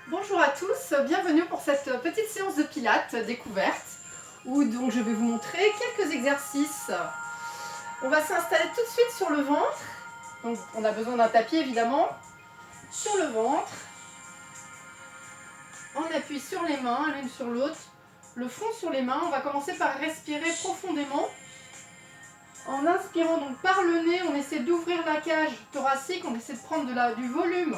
Bonjour à tous, bienvenue pour cette petite séance de pilates découverte où donc je vais vous montrer quelques exercices. On va s'installer tout de suite sur le ventre, donc on a besoin d'un tapis évidemment, sur le ventre. On appuie sur les mains l'une sur l'autre, le front sur les mains. On va commencer par respirer profondément. En inspirant donc par le nez, on essaie d'ouvrir la cage thoracique, on essaie de prendre du volume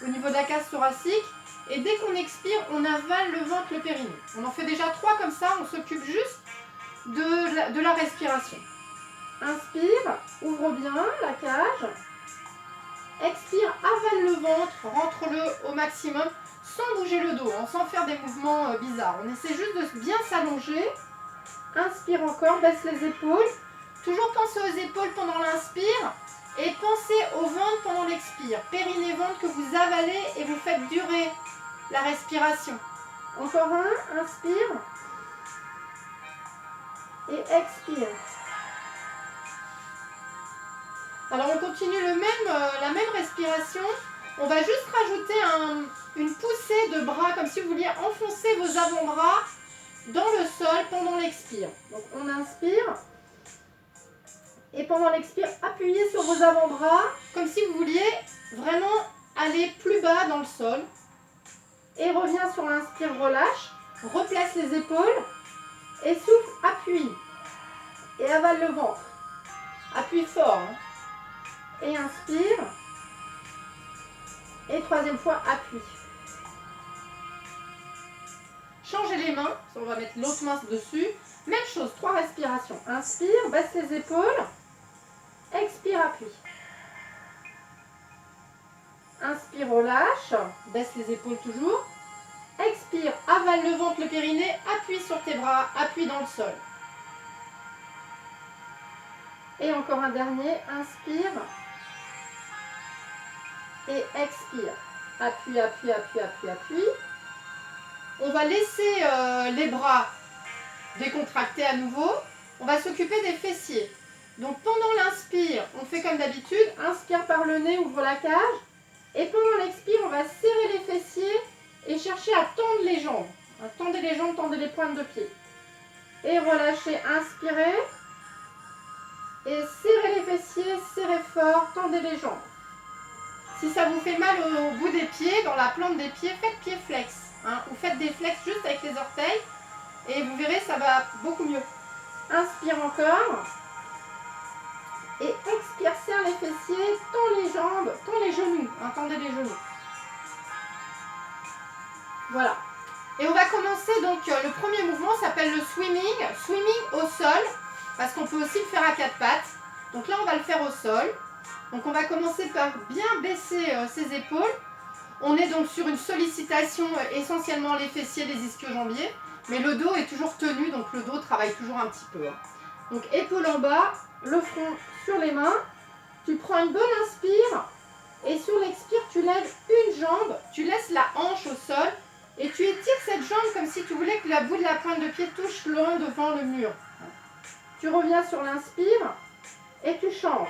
au niveau de la cage thoracique. Et dès qu'on expire, on avale le ventre, le périnée. On en fait déjà 3 comme ça, on s'occupe juste de la respiration. Inspire, ouvre bien la cage. Expire, avale le ventre, rentre-le au maximum, sans bouger le dos, sans faire des mouvements bizarres. On essaie juste de bien s'allonger. Inspire encore, baisse les épaules. Toujours penser aux épaules pendant l'inspire et pensez au ventre pendant l'expire. Périnée-ventre que vous avalez et vous faites durer la respiration. Encore un, inspire et expire. Alors on continue la même respiration. On va juste rajouter une poussée de bras, comme si vous vouliez enfoncer vos avant-bras dans le sol pendant l'expire. Donc on inspire. Et pendant l'expire, appuyez sur vos avant-bras, comme si vous vouliez vraiment aller plus bas dans le sol. Et reviens sur l'inspire, relâche, replace les épaules, et souffle, appuie. Et avale le ventre. Appuie fort. Et inspire. Et troisième fois, appuie. Changez les mains, on va mettre l'autre main dessus. Même chose, 3 respirations. Inspire, baisse les épaules. Expire, appuie. Inspire, relâche, baisse les épaules toujours. Expire, avale le ventre, le périnée, appuie sur tes bras, appuie dans le sol. Et encore un dernier, inspire. Et expire. Appuie, appuie, appuie, appuie, appuie. On va laisser les bras décontractés à nouveau. On va s'occuper des fessiers. Donc pendant l'inspire, on fait comme d'habitude, inspire par le nez, ouvre la cage. Et pendant l'expire, on va serrer les fessiers et chercher à tendre les jambes. Tendez les jambes, tendez les pointes de pied. Et relâchez, inspirez. Et serrez les fessiers, serrez fort, tendez les jambes. Si ça vous fait mal au bout des pieds, dans la plante des pieds, faites pied flex. Ou faites des flex juste avec les orteils. Et vous verrez, ça va beaucoup mieux. Inspire encore. Et expire, serre les fessiers, tend les jambes, tend les genoux. Tendez les genoux. Voilà. Et on va commencer donc, le premier mouvement s'appelle le swimming. Swimming au sol, parce qu'on peut aussi le faire à 4 pattes. Donc là, on va le faire au sol. Donc on va commencer par bien baisser ses épaules. On est donc sur une sollicitation essentiellement les fessiers, les ischio-jambiers. Mais le dos est toujours tenu, donc le dos travaille toujours un petit peu. Donc épaules en bas, le front sur les mains. Tu prends une bonne inspire. Et sur l'expire, tu lèves une jambe. Tu laisses la hanche au sol. Et tu étires cette jambe comme si tu voulais que la bout de la pointe de pied touche loin devant le mur. Tu reviens sur l'inspire et tu changes.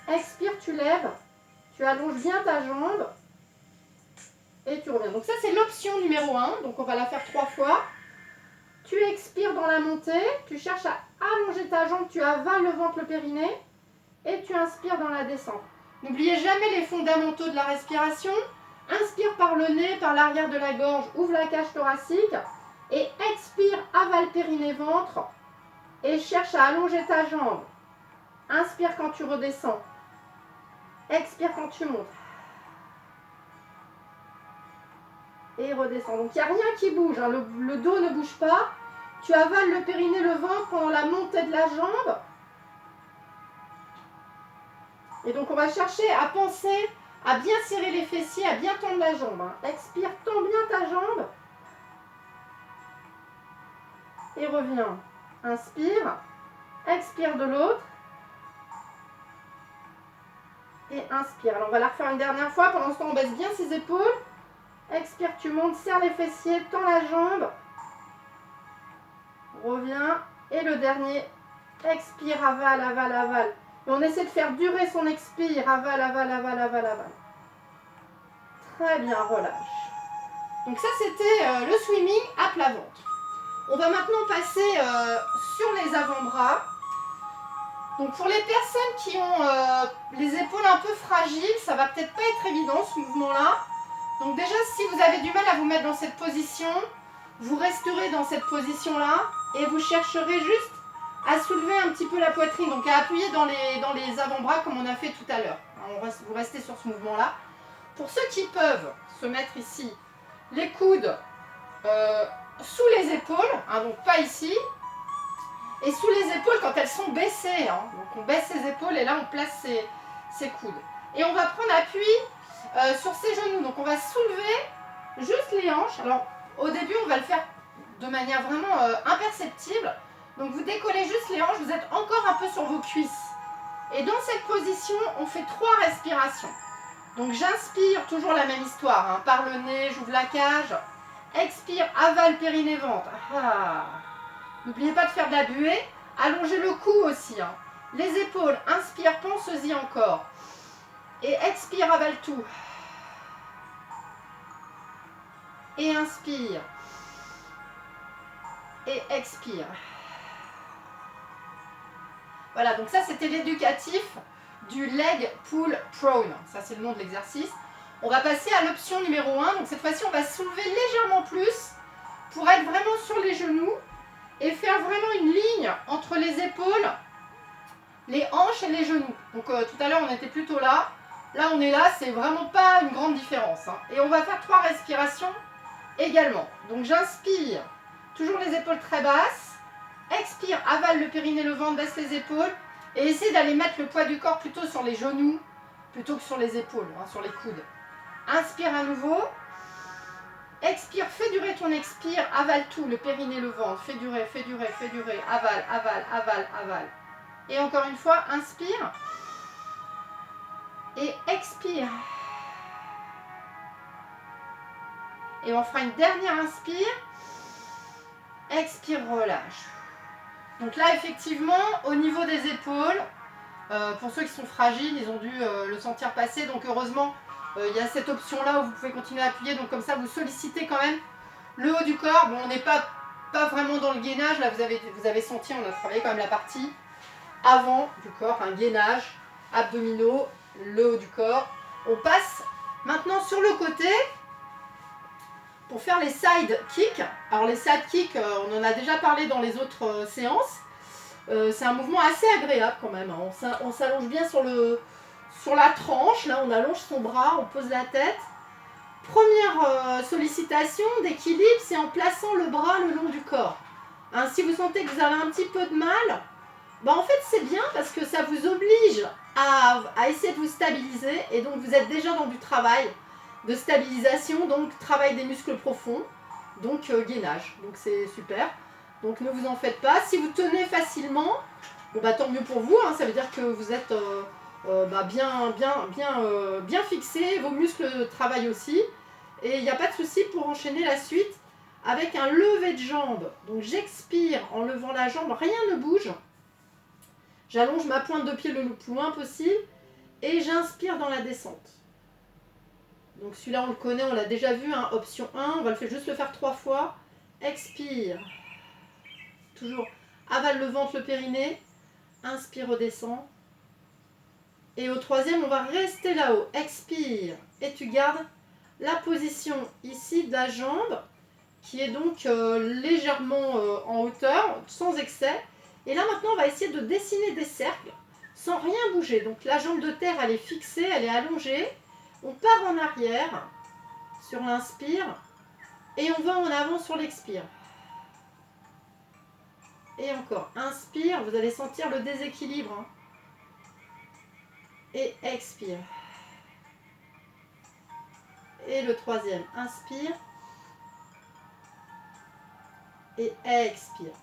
Expire, tu lèves. Tu allonges bien ta jambe. Et tu reviens. Donc ça, c'est l'option numéro 1. Donc on va la faire 3 fois. Tu expires dans la montée. Tu cherches à allonger ta jambe. Tu avales le ventre, le périnée. Et tu inspires dans la descente. N'oubliez jamais les fondamentaux de la respiration. Inspire par le nez, par l'arrière de la gorge, ouvre la cage thoracique et expire, avale périnée ventre et cherche à allonger ta jambe. Inspire quand tu redescends. Expire quand tu montes. Et redescends. Donc il n'y a rien qui bouge, le dos ne bouge pas. Tu avales le périnée, le ventre pendant la montée de la jambe. Et donc on va chercher à penser à bien serrer les fessiers, à bien tendre la jambe. Expire, tends bien ta jambe. Et reviens. Inspire. Expire de l'autre. Et inspire. Alors on va la refaire une dernière fois. Pendant ce temps, on baisse bien ses épaules. Expire, tu montes, serre les fessiers, tends la jambe. Reviens. Et le dernier. Expire, avale, avale, avale. Et on essaie de faire durer son expire. Avale, avale, avale, avale, avale. Très bien, relâche. Donc ça, c'était le swimming à plat ventre. On va maintenant passer sur les avant-bras. Donc pour les personnes qui ont les épaules un peu fragiles, ça va peut-être pas être évident ce mouvement-là. Donc déjà, si vous avez du mal à vous mettre dans cette position, vous resterez dans cette position-là et vous chercherez juste à soulever un petit peu la poitrine, donc à appuyer dans les avant-bras comme on a fait tout à l'heure. Vous restez sur ce mouvement-là. Pour ceux qui peuvent se mettre ici, les coudes sous les épaules, hein, donc pas ici, et sous les épaules quand elles sont baissées. Hein. Donc on baisse ses épaules et là on place ses coudes. Et on va prendre appui sur ses genoux. Donc on va soulever juste les hanches. Alors au début on va le faire de manière vraiment imperceptible. Donc vous décollez juste les hanches, vous êtes encore un peu sur vos cuisses. Et dans cette position, on fait 3 respirations. Donc j'inspire, toujours la même histoire, hein, par le nez, j'ouvre la cage. Expire, avale, périnée, ventre. Ah. N'oubliez pas de faire de la buée. Allongez le cou aussi. Hein. Les épaules, inspire, pense-y encore. Et expire, avale tout. Et inspire. Et expire. Voilà, donc ça c'était l'éducatif du leg pull prone. Ça c'est le nom de l'exercice. On va passer à l'option numéro 1. Donc cette fois-ci on va soulever légèrement plus pour être vraiment sur les genoux et faire vraiment une ligne entre les épaules, les hanches et les genoux. Donc tout à l'heure on était plutôt là. Là on est là, c'est vraiment pas une grande différence. Hein. Et on va faire 3 respirations également. Donc j'inspire, toujours les épaules très basses. Expire, avale le périnée, le ventre, baisse les épaules. Et essaie d'aller mettre le poids du corps plutôt sur les genoux, plutôt que sur les épaules, hein, sur les coudes. Inspire à nouveau. Expire, fais durer ton expire, avale tout, le périnée, le ventre. Fais durer, fais durer, fais durer. Avale, avale, avale, avale. Et encore une fois, inspire. Et expire. Et on fera une dernière inspire. Expire, relâche. Donc là, effectivement, au niveau des épaules, pour ceux qui sont fragiles, ils ont dû le sentir passer. Donc heureusement, il y a cette option-là où vous pouvez continuer à appuyer. Donc comme ça, vous sollicitez quand même le haut du corps. Bon, on n'est pas vraiment dans le gainage. Là, vous avez senti, on a travaillé quand même la partie avant du corps, un gainage, abdominaux, le haut du corps. On passe maintenant sur le côté pour faire les side kicks. Alors les side kicks, on en a déjà parlé dans les autres séances. C'est un mouvement assez agréable quand même. Hein. On s'allonge bien sur la tranche. Là, on allonge son bras, on pose la tête. Première sollicitation d'équilibre, c'est en plaçant le bras le long du corps. Hein, si vous sentez que vous avez un petit peu de mal, bah en fait c'est bien parce que ça vous oblige à essayer de vous stabiliser. Et donc vous êtes déjà dans du travail de stabilisation, donc travail des muscles profonds, donc gainage. Donc c'est super. Donc ne vous en faites pas. Si vous tenez facilement, bon, bah, tant mieux pour vous. Hein, ça veut dire que vous êtes bien fixé. Vos muscles travaillent aussi. Et il n'y a pas de souci pour enchaîner la suite avec un lever de jambe. Donc j'expire en levant la jambe. Rien ne bouge. J'allonge ma pointe de pied le plus loin possible. Et j'inspire dans la descente. Donc celui-là on le connaît, on l'a déjà vu. Hein, option 1. On va juste le faire 3 fois. Expire. Toujours avale le ventre, le périnée. Inspire, redescend. Et au 3e, on va rester là-haut. Expire. Et tu gardes la position ici de la jambe, qui est donc légèrement en hauteur, sans excès. Et là, maintenant, on va essayer de dessiner des cercles sans rien bouger. Donc la jambe de terre, elle est fixée, elle est allongée. On part en arrière sur l'inspire. Et on va en avant sur l'expire. Et encore, inspire, vous allez sentir le déséquilibre. Hein. Et expire. Et le 3e, inspire. Et expire.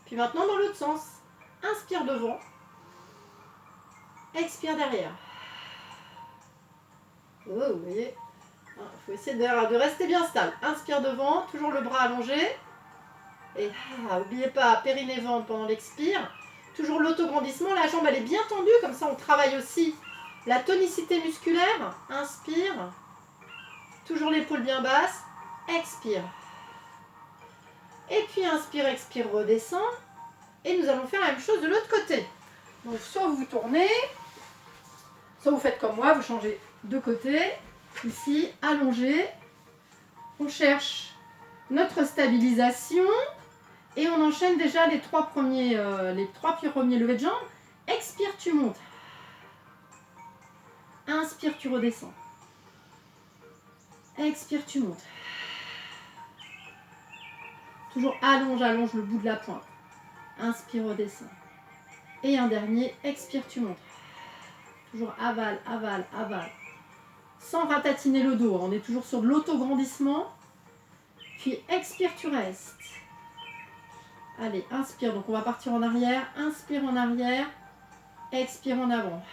Puis maintenant dans l'autre sens. Inspire devant. Expire derrière. Oh, vous voyez, il faut essayer de rester bien stable. Inspire devant, toujours le bras allongé. Et n'oubliez pas, périnée ventre pendant l'expire. Toujours l'autograndissement, la jambe elle est bien tendue, comme ça on travaille aussi la tonicité musculaire. Inspire. toujours l'épaule bien basse, expire. Et puis inspire, expire, redescend. Et nous allons faire la même chose de l'autre côté. Donc soit vous vous tournez, soit vous faites comme moi, vous changez de côté. Ici, allongé. On cherche notre stabilisation. Et on enchaîne déjà les trois premiers levées de jambes. Expire, tu montes. Inspire, tu redescends. Expire, tu montes. Toujours allonge, allonge le bout de la pointe. Inspire, redescends. Et un dernier, expire, tu montes. Toujours avale, avale, avale. Sans ratatiner le dos. On est toujours sur de l'autograndissement. Puis expire, tu restes. Allez, inspire. Donc on va partir en arrière. Inspire en arrière. Expire en avant.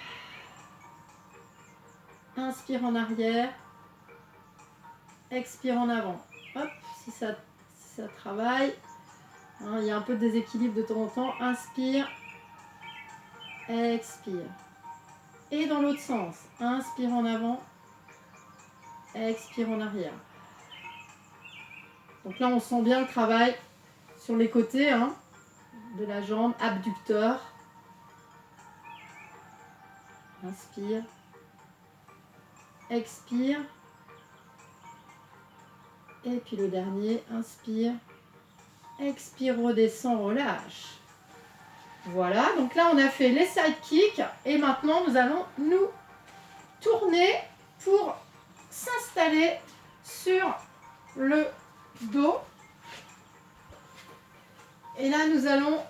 Inspire en arrière. Expire en avant. Hop, si ça travaille. Hein, il y a un peu de déséquilibre de temps en temps. Inspire. Expire. Et dans l'autre sens. Inspire en avant. Expire en arrière. Donc là, on sent bien le travail sur les côtés hein, de la jambe, abducteur. Inspire. Expire. Et puis le dernier, inspire. Expire, redescend, relâche. Voilà, donc là on a fait les side kicks et maintenant nous allons nous tourner pour s'installer sur le dos. Et là nous allons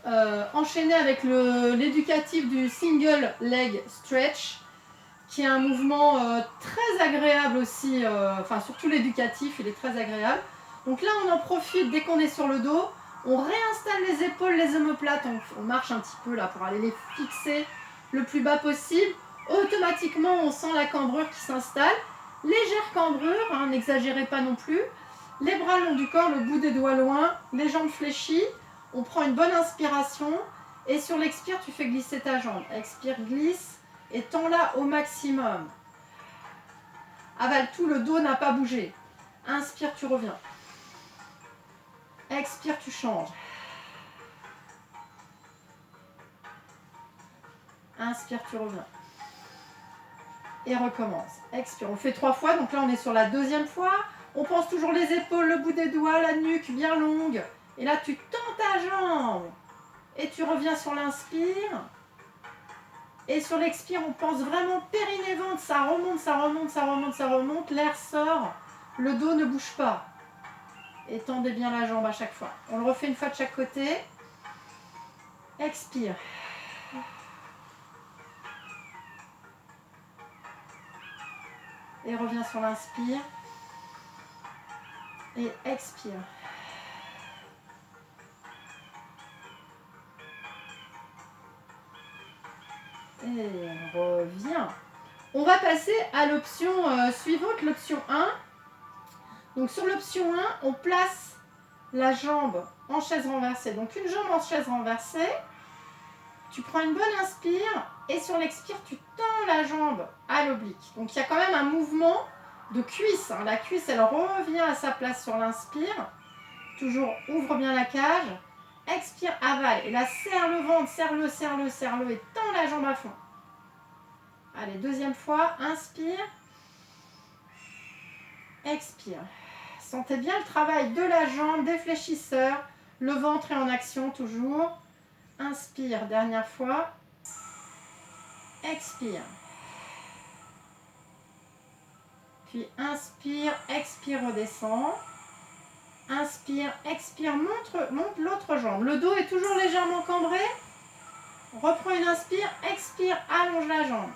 enchaîner avec l'éducatif du single leg stretch qui est un mouvement très agréable aussi, enfin surtout l'éducatif il est très agréable. Donc là on en profite dès qu'on est sur le dos. On réinstalle les épaules, les omoplates, on marche un petit peu là pour aller les fixer le plus bas possible. Automatiquement, on sent la cambrure qui s'installe. Légère cambrure, hein, n'exagérez pas non plus. Les bras le long du corps, le bout des doigts loin, les jambes fléchies. On prend une bonne inspiration et sur l'expire, tu fais glisser ta jambe. Expire, glisse et tends-la au maximum. Avale tout, le dos n'a pas bougé. Inspire, tu reviens. Expire, tu changes. Inspire, tu reviens. Et recommence. Expire. On le fait 3 fois. Donc là, on est sur la deuxième fois. On pense toujours les épaules, le bout des doigts, la nuque bien longue. Et là, tu tends ta jambe. Et tu reviens sur l'inspire. Et sur l'expire, on pense vraiment périnée-ventre. Ça remonte, ça remonte, ça remonte, ça remonte. L'air sort. Le dos ne bouge pas. Et tendez bien la jambe à chaque fois. On le refait une fois de chaque côté. Expire. Et reviens sur l'inspire. Et expire. Et on revient. On va passer à l'option suivante, l'option 1. Donc sur l'option 1, on place la jambe en chaise renversée. Donc une jambe en chaise renversée. Tu prends une bonne inspire et sur l'expire, tu tends la jambe à l'oblique. Donc il y a quand même un mouvement de cuisse. Hein. La cuisse, elle revient à sa place sur l'inspire. Toujours ouvre bien la cage. Expire, avale. Et là, serre le ventre, serre-le, serre-le, serre-le et tends la jambe à fond. Allez, deuxième fois. Inspire. Expire. Sentez bien le travail de la jambe, des fléchisseurs. Le ventre est en action toujours. Inspire, dernière fois. Expire. Puis inspire, expire, redescend. Inspire, expire, monte l'autre jambe. Le dos est toujours légèrement cambré. Reprends une inspire, expire, allonge la jambe.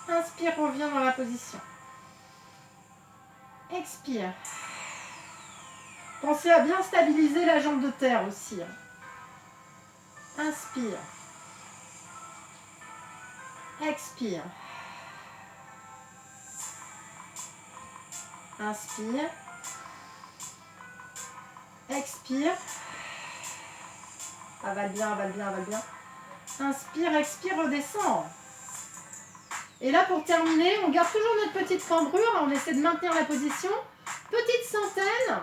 Inspire, reviens dans la position. Expire. Pensez à bien stabiliser la jambe de terre aussi. Inspire. Expire. Inspire. Expire. Avale bien, avale bien, avale bien. Inspire, expire, redescend. Et là, pour terminer, on garde toujours notre petite cambrure. On essaie de maintenir la position. Petite centaine.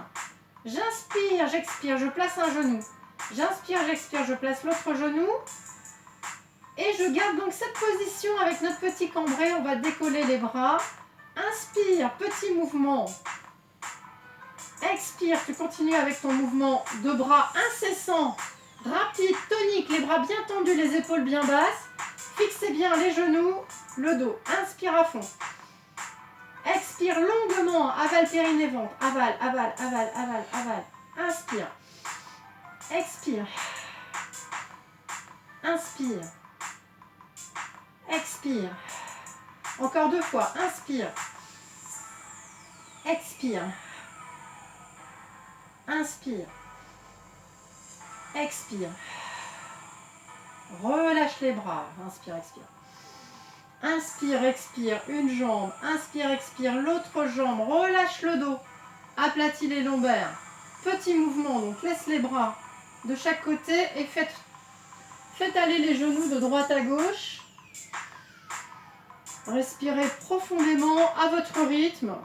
J'inspire, j'expire, je place un genou. J'inspire, j'expire, je place l'autre genou. Et je garde donc cette position avec notre petit cambré. On va décoller les bras. Inspire, petit mouvement. Expire, tu continues avec ton mouvement de bras incessant, rapide, tonique, les bras bien tendus, les épaules bien basses. Fixez bien les genoux, le dos. Inspire à fond. Expire longuement, avale périnée ventre. Avale, avale, avale, avale, avale. Inspire. Expire. Inspire. Expire. Encore 2 fois. Inspire. Expire. Inspire. Expire. Relâche les bras. Inspire, expire. Inspire, expire. Une jambe. Inspire, expire. L'autre jambe. Relâche le dos. Aplatis les lombaires. Petit mouvement. Donc laisse les bras de chaque côté et faites aller les genoux de droite à gauche. Respirez profondément à votre rythme.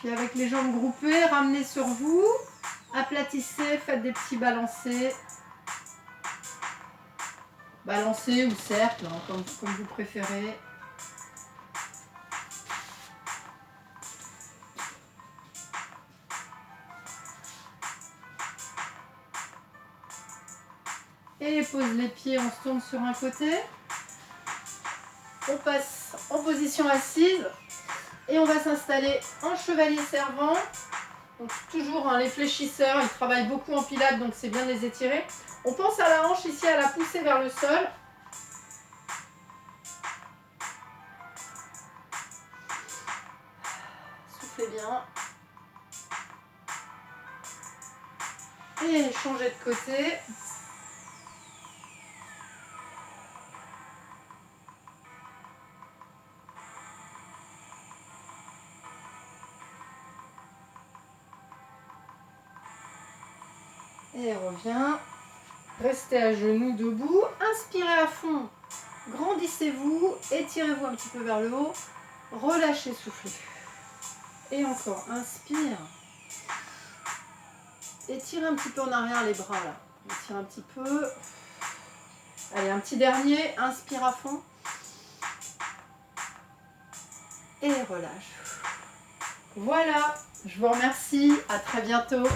Puis avec les jambes groupées, ramenez sur vous, aplatissez, faites des petits balancés. Balancés ou cercles, hein, comme vous préférez. Et pose les pieds, on se tourne sur un côté. On passe en position assise. Et on va s'installer en chevalier servant. Donc toujours hein, les fléchisseurs, ils travaillent beaucoup en pilates, donc c'est bien de les étirer. On pense à la hanche ici, à la pousser vers le sol. Soufflez bien. Et changez de côté. Et revient. Restez à genoux debout. Inspirez à fond. Grandissez-vous. Étirez-vous un petit peu vers le haut. Relâchez, soufflez. Et encore. Inspire. Étirez un petit peu en arrière les bras là. Étirez un petit peu. Allez, un petit dernier. Inspire à fond. Et relâche. Voilà. Je vous remercie. À très bientôt.